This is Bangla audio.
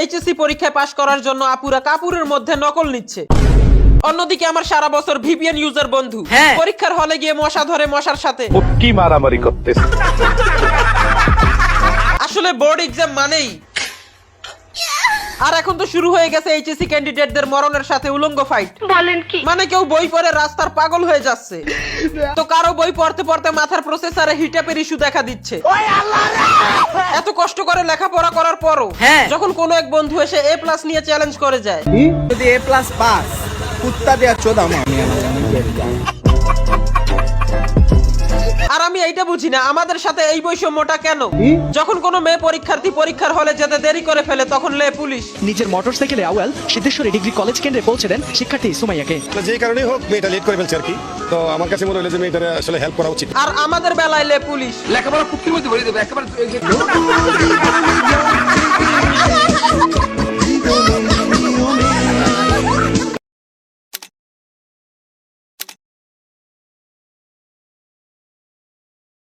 এইচএসসি পরীক্ষায় পাশ করার জন্য আপুরা কাপুরের মধ্যে নকল নিচ্ছে। অন্যদিকে আমার সারা বছর ভিপিএন ইউজার বন্ধু পরীক্ষার হলে গিয়ে মশা ধরে মশার সাথে কি মারামারি করতেছে। আসলে বোর্ড এক্সাম মানেই, আর এখন তো শুরু হয়ে গেছে এইচএসসি ক্যান্ডিডেটদের মরণের সাথে উলঙ্গ ফাইট। বলেন কি? মানে কেউ বই পড়ে রাস্তার পাগল হয়ে যাচ্ছে, তো কারো বই পড়তে পড়তে মাথার প্রসেসরে হিটআপের ইস্যু দেখা দিচ্ছে। এত কষ্ট করে লেখাপড়া করার পরও যখন কোনো এক বন্ধু এসে A+ নিয়ে চ্যালেঞ্জ করে যায়, যদি A+ পাস কুত্তা দেয়া চোদা আমি আর আমি এইটা বুঝি না আমাদের সাথে এই বৈষম্যটা কেন? যখন কোনো মেয়ে পরীক্ষার্থী পরীক্ষার হলে যেতে দেরি করে ফেলে তখন লে পুলিশ। নিজের মোটরসাইকেলে আওয়াল সিদ্ধেশ্বরী ডিগ্রি কলেজ কেন্দ্রে পৌঁছে দেন শিক্ষার্থী সুমাইয়াকে। যে কারণেই হোক মেয়েটা লেট করে ফেলছে আর কি, তো আমার কাছে মনে হলো যে মেয়েটার আসলে হেল্প করা উচিত। আর আমাদের বেলায় লে পুলিশ। লেখাপড়া কুক্তির মধ্যে ভরে দেবে একেবারে।